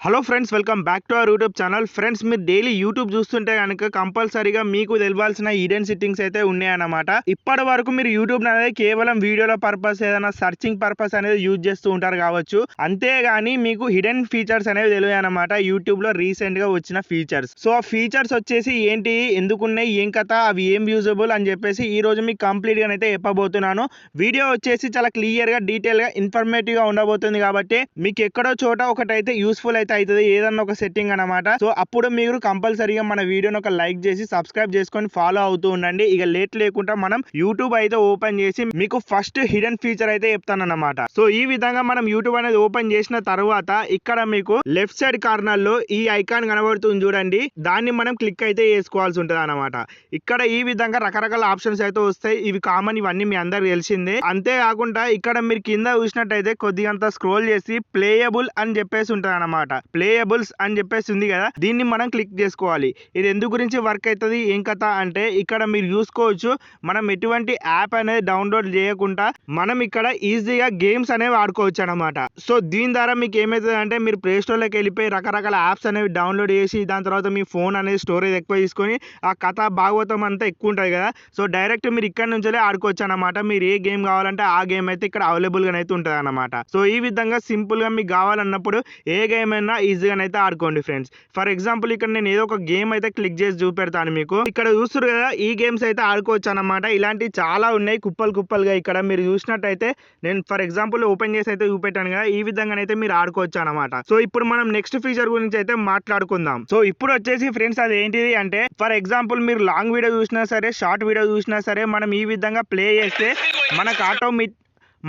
Hello friends, welcome back to our YouTube channel. Friends, మీరు daily YouTube చూస్తుంటే కనుక కంపల్సరీగా మీకు తెలియాల్సిన హిడెన్ సెట్టింగ్స్ అయితే ఉన్నాయన్నమాట. ఇప్పటి వరకు మీరు యూట్యూబ్ అనేది కేవలం వీడియోల పర్పస్, ఏదైనా సర్చింగ్ పర్పస్ అనేది యూజ్ చేస్తూ ఉంటారు కావచ్చు. అంతేగాని మీకు హిడెన్ ఫీచర్స్ అనేవి తెలియదు అనమాట. యూట్యూబ్ లో రీసెంట్ గా వచ్చిన ఫీచర్స్. సో ఆ ఫీచర్స్ వచ్చేసి ఏంటి, ఎందుకున్నాయి, ఏం కథ, అవి ఏం యూజబుల్ అని చెప్పేసి ఈ రోజు మీకు కంప్లీట్ గా అయితే చెప్పబోతున్నాను. వీడియో వచ్చేసి చాలా క్లియర్ గా, డీటెయిల్ గా, ఇన్ఫర్మేటివ్ గా ఉండబోతుంది కాబట్టి మీకు ఎక్కడో చోట ఒకటైతే యూస్ఫుల్ అయితే అవుతుంది, ఏదన్నా ఒక సెట్టింగ్ అనమాట. సో అప్పుడు మీరు కంపల్సరీగా మన వీడియోని ఒక లైక్ చేసి సబ్స్క్రైబ్ చేసుకొని ఫాలో అవుతూ ఉండండి. ఇక లేట్ లేకుండా మనం యూట్యూబ్ అయితే ఓపెన్ చేసి మీకు ఫస్ట్ హిడెన్ ఫీచర్ అయితే చెప్తానన్నమాట. సో ఈ విధంగా మనం యూట్యూబ్ అనేది ఓపెన్ చేసిన తర్వాత ఇక్కడ మీకు లెఫ్ట్ సైడ్ కార్నర్ లో ఈ ఐకాన్ కనబడుతుంది చూడండి, దాన్ని మనం క్లిక్ అయితే చేసుకోవాల్సి ఉంటుంది అనమాట. ఇక్కడ ఈ విధంగా రకరకాల ఆప్షన్స్ అయితే వస్తాయి. ఇవి కామన్, ఇవన్నీ మీ అందరికి తెలిసిందే. అంతేకాకుండా ఇక్కడ మీరు కింద చూసినట్టయితే కొద్దిగంత స్క్రోల్ చేసి ప్లేయబుల్ అని చెప్పేసి ఉంటుంది అనమాట. ప్లేయబుల్స్ అని చెప్పేసి ఉంది కదా, దీన్ని మనం క్లిక్ చేసుకోవాలి. ఇది ఎందు గురించి వర్క్ అవుతుంది, ఏం కథ అంటే ఇక్కడ మీరు చూసుకోవచ్చు, మనం ఎటువంటి యాప్ అనేది డౌన్లోడ్ చేయకుండా మనం ఇక్కడ ఈజీగా గేమ్స్ అనేవి ఆడుకోవచ్చు అనమాట. సో దీని ద్వారా మీకు ఏమవుతుంది అంటే, మీరు ప్లే స్టోర్ లోకి వెళ్ళిపోయి రకరకాల యాప్స్ అనేవి డౌన్లోడ్ చేసి దాని తర్వాత మీ ఫోన్ అనేది స్టోరేజ్ ఎక్కువ తీసుకొని ఆ కథ భాగవతం అంతా ఎక్కువ ఉంటుంది కదా, సో డైరెక్ట్ మీరు ఇక్కడ నుంచే ఆడుకోవచ్చు అనమాట. మీరు ఏ గేమ్ కావాలంటే ఆ గేమ్ అయితే ఇక్కడ అవైలబుల్ గా అయితే ఉంటుంది అనమాట. సో ఈ విధంగా సింపుల్ గా మీకు కావాలన్నప్పుడు ఏ గేమ్ అయినా ఈజీగా అయితే ఆడుకోండి ఫ్రెండ్స్. ఫర్ ఎగ్జాంపుల్ ఇక్కడ నేను ఏదో ఒక గేమ్ అయితే క్లిక్ చేసి చూపెడతాను మీకు. ఇక్కడ చూస్తారు కదా, ఈ గేమ్స్ అయితే ఆడుకోవచ్చు అనమాట. ఇలాంటివి చాలా ఉన్నాయి, కుప్పలు కుప్పలుగా. ఇక్కడ మీరు చూసినట్టయితే నేను ఫర్ ఎగ్జాంపుల్ ఓపెన్ చేసి అయితే చూపెట్టాను కదా, ఈ విధంగా అయితే మీరు ఆడుకోవచ్చు అనమాట. సో ఇప్పుడు మనం నెక్స్ట్ ఫీచర్ గురించి అయితే మాట్లాడుకుందాం. సో ఇప్పుడు వచ్చేసి ఫ్రెండ్స్, అది ఏంటిది అంటే, ఫర్ ఎగ్జాంపుల్ మీరు లాంగ్ వీడియో చూసినా సరే, షార్ట్ వీడియో చూసినా సరే, మనం ఈ విధంగా ప్లే చేస్తే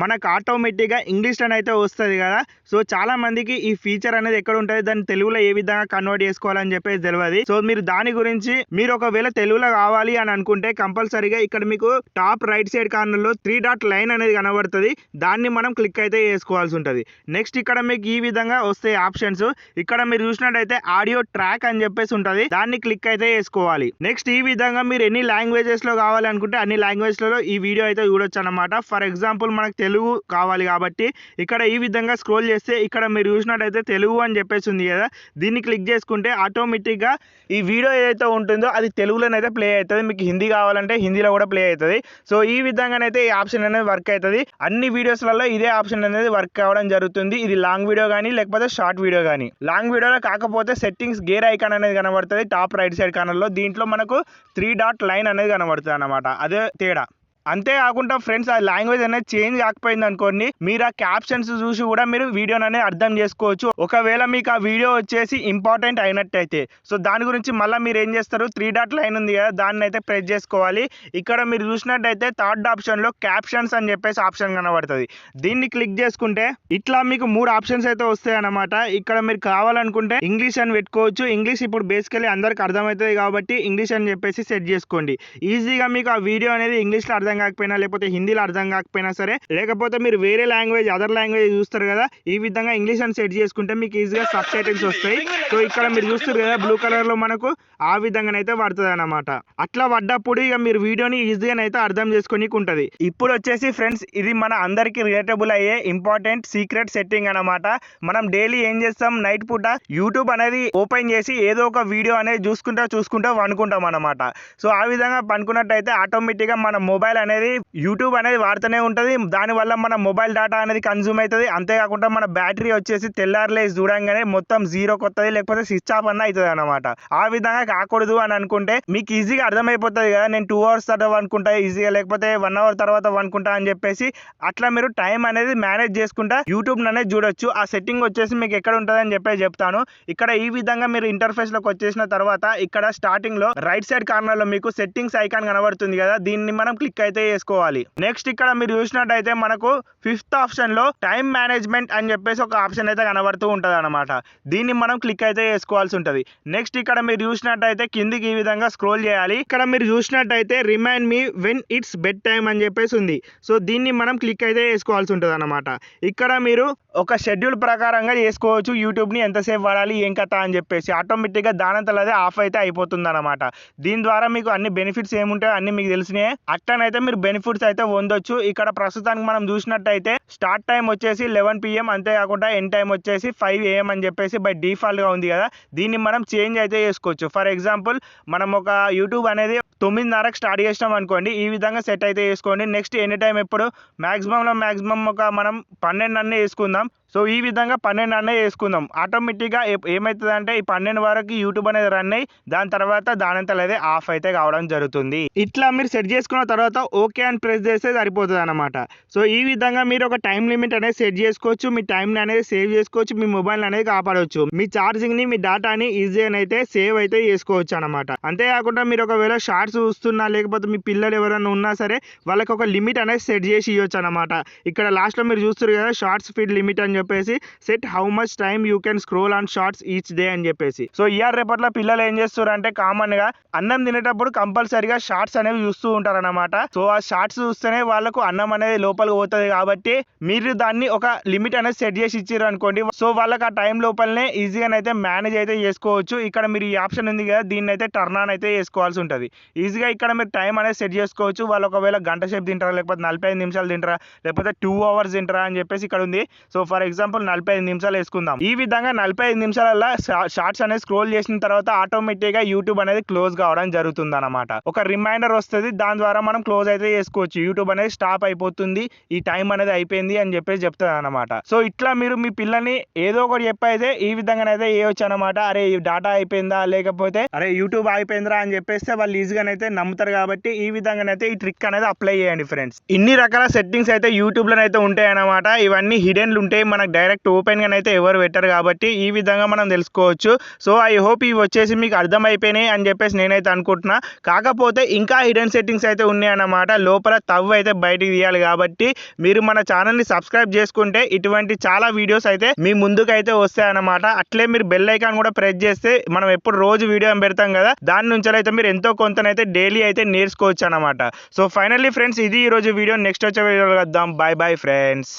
మనకు ఆటోమేటిక్గా ఇంగ్లీష్లో అయితే వస్తుంది కదా. సో చాలా మందికి ఈ ఫీచర్ అనేది ఎక్కడ ఉంటుంది, దాన్ని తెలుగులో ఏ విధంగా కన్వర్ట్ చేసుకోవాలని చెప్పేసి తెలియదు. సో మీరు దాని గురించి మీరు ఒకవేళ తెలుగులో కావాలి అని అనుకుంటే కంపల్సరీగా ఇక్కడ మీకు టాప్ రైట్ సైడ్ కార్నర్ లో 3 డాట్ లైన్ అనేది కనబడుతుంది, దాన్ని మనం క్లిక్ అయితే చేసుకోవాల్సి ఉంటుంది. నెక్స్ట్ ఇక్కడ మీకు ఈ విధంగా వస్తాయి ఆప్షన్స్. ఇక్కడ మీరు చూసినట్టయితే ఆడియో ట్రాక్ అని చెప్పేసి ఉంటుంది, దాన్ని క్లిక్ అయితే చేసుకోవాలి. నెక్స్ట్ ఈ విధంగా మీరు ఎన్ని లాంగ్వేజెస్ లో కావాలనుకుంటే అన్ని లాంగ్వేజ్ లో ఈ వీడియో అయితే చూడొచ్చు అనమాట. ఫర్ ఎగ్జాంపుల్ మనకు తెలుగు కావాలి కాబట్టి ఇక్కడ ఈ విధంగా స్క్రోల్ చేస్తే ఇక్కడ మీరు చూసినట్టయితే తెలుగు అని చెప్పేసి ఉంది కదా, దీన్ని క్లిక్ చేసుకుంటే ఆటోమేటిక్గా ఈ వీడియో ఏదైతే ఉంటుందో అది తెలుగులోనైతే ప్లే అవుతుంది. మీకు హిందీ కావాలంటే హిందీలో కూడా ప్లే అవుతుంది. సో ఈ విధంగానైతే ఈ ఆప్షన్ అనేది వర్క్ అవుతుంది. అన్ని వీడియోస్లలో ఇదే ఆప్షన్ అనేది వర్క్ అవ్వడం జరుగుతుంది. ఇది లాంగ్ వీడియో కానీ లేకపోతే షార్ట్ వీడియో కానీ. లాంగ్ వీడియోలో కాకపోతే సెట్టింగ్స్ గేర్ ఐకాన్ అనేది కనబడుతుంది టాప్ రైట్ సైడ్ కార్నర్లో, దీంట్లో మనకు 3 డాట్ లైన్ అనేది కనబడుతుంది అనమాట. అదే తేడా. అంతేకాకుండా ఫ్రెండ్స్, ఆ లాంగ్వేజ్ అనేది చేంజ్ కాకపోయింది అనుకోండి, మీరు ఆ క్యాప్షన్స్ చూసి కూడా మీరు వీడియోని అనేది అర్థం చేసుకోవచ్చు. ఒకవేళ మీకు ఆ వీడియో వచ్చేసి ఇంపార్టెంట్ అయినట్టయితే. సో దాని గురించి మళ్ళీ మీరు ఏం చేస్తారు, 3 డాట్ లైన్ ఉంది కదా, దాన్ని అయితే ప్రెస్ చేసుకోవాలి. ఇక్కడ మీరు చూసినట్టయితే థర్డ్ ఆప్షన్లో క్యాప్షన్స్ అని చెప్పేసి ఆప్షన్ కనబడుతుంది, దీన్ని క్లిక్ చేసుకుంటే ఇట్లా మీకు 3 ఆప్షన్స్ అయితే వస్తాయి అనమాట. ఇక్కడ మీరు కావాలనుకుంటే ఇంగ్లీష్ అని పెట్టుకోవచ్చు. ఇంగ్లీష్ ఇప్పుడు బేసికలీ అందరికి అర్థమవుతుంది కాబట్టి ఇంగ్లీష్ అని చెప్పేసి సెట్ చేసుకోండి. ఈజీగా మీకు ఆ వీడియో అనేది ఇంగ్లీష్లో అర్థం కాకపోయినా లేకపోతే హిందీలో అర్థం కాకపోయినా సరే, లేకపోతే మీరు వేరే లాంగ్వేజ్ అదర్ లాంగ్వేజ్ చూస్తారు కదా, ఈ విధంగా ఇంగ్లీష్ అని సెట్ చేసుకుంటే మీకు ఈజీగా సబ్ టైటిల్స్ వస్తాయి. సో ఇక్కడ మీరు చూస్తారు కదా బ్లూ కలర్ లో, మనకు ఆ విధంగానైతే పడుతుంది అనమాట. అట్లా పడ్డప్పుడు ఇక మీరు వీడియోని ఈజీగా అయితే అర్థం చేసుకోనికి ఉంటుంది. ఇప్పుడు వచ్చేసి ఫ్రెండ్స్, ఇది మన అందరికి రిలేటబుల్ అయ్యే ఇంపార్టెంట్ సీక్రెట్ సెట్టింగ్ అనమాట. మనం డైలీ ఏం చేస్తాం, నైట్ పూట యూట్యూబ్ అనేది ఓపెన్ చేసి ఏదో ఒక వీడియో అనేది చూసుకుంటా పనుకుంటాం అనమాట. సో ఆ విధంగా పనుకున్నట్టయితే ఆటోమేటిక్గా మన మొబైల్ అనేది యూట్యూబ్ అనేది వాడుతూనే ఉంటుంది. దానివల్ల మన మొబైల్ డేటా అనేది కన్జ్యూమ్ అవుతుంది. అంతేకాకుండా మన బ్యాటరీ వచ్చేసి తెల్లారలేసి చూడంగానే మొత్తం జీరో కొత్తది లేకపోతే స్విచ్ ఆఫ్ అన్న అవుతుంది అనమాట. ఆ విధంగా కాకూడదు అని అనుకుంటే మీకు ఈజీగా అర్థమైపోతుంది కదా, నేను 2 hours తర్వాత అనుకుంటా ఈజీగా, లేకపోతే 1 hour తర్వాత అనుకుంటా అని చెప్పేసి అట్లా మీరు టైం అనేది మేనేజ్ చేసుకుంటా యూట్యూబ్ అనేది చూడొచ్చు. ఆ సెట్టింగ్ వచ్చేసి మీకు ఎక్కడ ఉంటుంది అని చెప్పేసి చెప్తాను. ఇక్కడ ఈ విధంగా మీరు ఇంటర్ఫేస్ లోకి వచ్చేసిన తర్వాత ఇక్కడ స్టార్టింగ్ లో రైట్ సైడ్ కార్నర్ లో మీకు సెట్టింగ్స్ ఐకాన్ కనబడుతుంది కదా, దీన్ని మనం క్లిక్ అయితే చేసుకోవాలి. నెక్స్ట్ ఇక్కడ మీరు చూసినట్టయితే మనకు 5th ఆప్షన్ లో టైం మేనేజ్మెంట్ అని చెప్పేసి ఒక ఆప్షన్ అయితే కనబడుతూ ఉంటది అనమాట. దీన్ని మనం క్లిక్ అయితే చేసుకోవాల్సి ఉంటది. నెక్స్ట్ ఇక్కడ మీరు చూసినట్టయితే కిందికి ఈ విధంగా స్క్రోల్ చేయాలి. ఇక్కడ మీరు చూసినట్టయితే remind me when it's bed time అని చెప్పేసి ఉంది. సో దీన్ని మనం క్లిక్ అయితే చేసుకోవాల్సి ఉంటది అనమాట. ఇక్కడ మీరు ఒక షెడ్యూల్ ప్రకారంగా చేసుకోవచ్చు యూట్యూబ్ ని, ఎంతసేపు వాడాలి ఏం కథ అని చెప్పేసి ఆటోమేటిక్ గా దానంతలో అదే ఆఫ్ అయితే అయిపోతుంది అనమాట. దీని ద్వారా మీకు అన్ని బెనిఫిట్స్ ఏముంటాయో అన్ని మీకు తెలిసినాయి. అట్లనైతే మీరు బెనిఫిట్స్ అయితే పొందొచ్చు. ఇక్కడ ప్రస్తుతానికి మనం చూసినట్టయితే స్టార్ట్ టైం వచ్చేసి 11 PM, అంతేకాకుండా ఎండ్ టైం వచ్చేసి 5 AM అని చెప్పేసి బై డిఫాల్ట్గా ఉంది కదా. దీన్ని మనం చేంజ్ అయితే చేసుకోవచ్చు. ఫర్ ఎగ్జాంపుల్ మనం ఒక యూట్యూబ్ అనేది 9:30కి స్టార్ట్ చేసినాం అనుకోండి, ఈ విధంగా సెట్ అయితే చేసుకోండి. నెక్స్ట్ ఎనీ టైం ఎప్పుడు మ్యాక్సిమం ఒక మనం 12 అన్నీ వేసుకుందాం. సో ఈ విధంగా 12 అన్నీ వేసుకుందాం. ఆటోమేటిక్గా ఏమవుతుందంటే ఈ 12 వరకు యూట్యూబ్ అనేది రన్ అయ్యి దాని తర్వాత దానంతలో అయితే ఆఫ్ అయితే కావడం జరుగుతుంది. ఇట్లా మీరు సెట్ చేసుకున్న తర్వాత ఓకే అని ప్రెస్ చేస్తే సరిపోతుంది అనమాట. సో ఈ విధంగా మీరు ఒక టైం లిమిట్ అనేది సెట్ చేసుకోవచ్చు. మీ టైంని అనేది సేవ్ చేసుకోవచ్చు. మీ మొబైల్ అనేది కాపాడవచ్చు. మీ ఛార్జింగ్ని, మీ డేటాని ఈజీగా అయితే సేవ్ అయితే చేసుకోవచ్చు అనమాట. అంతేకాకుండా మీరు ఒకవేళ షార్ట్స్ చూస్తున్నా, లేకపోతే మీ పిల్లలు ఎవరైనా ఉన్నా సరే వాళ్ళకి ఒక లిమిట్ అనేది సెట్ చేసి ఇవ్వచ్చు అనమాట. ఇక్కడ లాస్ట్లో మీరు చూస్తారు కదా, షార్ట్స్ ఫీడ్ లిమిట్ అని చెప్పేసి set how much time you can scroll on shorts each day అని చెప్పేసి. సో ఇయర్ రేపట్లో పిల్లలు ఏం చేస్తారు అంటే కామన్ గా అన్నం తినేటప్పుడు కంపల్సరీగా షార్ట్స్ అనేవి చూస్తూ ఉంటారు అనమాట. సో ఆ షార్ట్స్ చూస్తేనే వాళ్ళకు అన్నం అనేది లోపలికి పోతుంది కాబట్టి మీరు దాన్ని ఒక లిమిట్ అనేది సెట్ చేసి ఇచ్చారు అనుకోండి, సో వాళ్ళకి ఆ టైం లోపలనే ఈజీగా అయితే మేనేజ్ అయితే చేసుకోవచ్చు. ఇక్కడ మీరు ఈ ఆప్షన్ ఉంది కదా, దీన్ని అయితే టర్న్ ఆన్ అయితే చేసుకోవాల్సి ఉంటుంది. ఈజీగా ఇక్కడ మీరు టైం అనేది సెట్ చేసుకోవచ్చు. వాళ్ళు ఒకవేళ గంట సేపు తింటారా, లేకపోతే 45 నిమిషాలు తింటారా, లేకపోతే 2 hours తింటారా అని చెప్పేసి ఇక్కడ ఉంది. సో ఫర్ ఎగ్జాంపుల్ 45 నిమిషాలు వేసుకుందాం. ఈ విధంగా 45 నిమిషాలలో షార్ట్స్ అనేది స్క్రోల్ చేసిన తర్వాత ఆటోమేటిక్గా యూట్యూబ్ అనేది క్లోజ్ కావడం జరుగుతుంది అనమాట. ఒక రిమైండర్ వస్తుంది, దాని ద్వారా మనం క్లోజ్ అయితే చేసుకోవచ్చు. యూట్యూబ్ అనేది స్టాప్ అయిపోతుంది, ఈ టైం అనేది అయిపోయింది అని చెప్పేసి చెప్తుంది అనమాట. సో ఇట్లా మీరు మీ పిల్లల్ని ఏదో ఒకటి చెప్పైతే ఈ విధంగానైతే వేయవచ్చు అనమాట. అరే ఈ డేటా అయిపోయిందా, లేకపోతే అరే యూట్యూబ్ అయిపోయిందా అని చెప్పేస్తే వాళ్ళు ఈజీగానైతే నమ్ముతారు. కాబట్టి ఈ విధంగానైతే ఈ ట్రిక్ అనేది అప్లై చేయండి ఫ్రెండ్స్. ఇన్ని రకాల సెట్టింగ్స్ అయితే యూట్యూబ్ లో అయితే ఉంటాయి అనమాట. ఇవన్నీ హిడెన్లు ఉంటాయి, మనకు డైరెక్ట్ ఓపెన్ గా అయితే ఎవరు పెట్టరు కాబట్టి ఈ విధంగా మనం తెలుసుకోవచ్చు. సో ఐ హోప్ ఇవి వచ్చేసి మీకు అర్థమైపోయినాయి అని చెప్పేసి నేనైతే అనుకుంటున్నా. కాకపోతే ఇంకా హిడెన్ సెట్టింగ్స్ అయితే ఉన్నాయన్నమాట. లోపల తవ్వు అయితే బయటికి తీయాలి కాబట్టి మీరు మన ఛానల్ని సబ్స్క్రైబ్ చేసుకుంటే ఇటువంటి చాలా వీడియోస్ అయితే మీ ముందుకు అయితే వస్తాయన్నమాట. అట్లే మీరు బెల్ ఐకాన్ కూడా ప్రెస్ చేస్తే మనం ఎప్పుడు రోజు వీడియో పెడతాం కదా, దాని నుంచి అయితే మీరు ఎంతో కొంతనైతే డైలీ అయితే నేర్చుకోవచ్చు అనమాట. సో ఫైనల్లీ ఫ్రెండ్స్, ఇది ఈ రోజు వీడియో. నెక్స్ట్ వచ్చే వీడియోలో కలుద్దాం. By bye friends.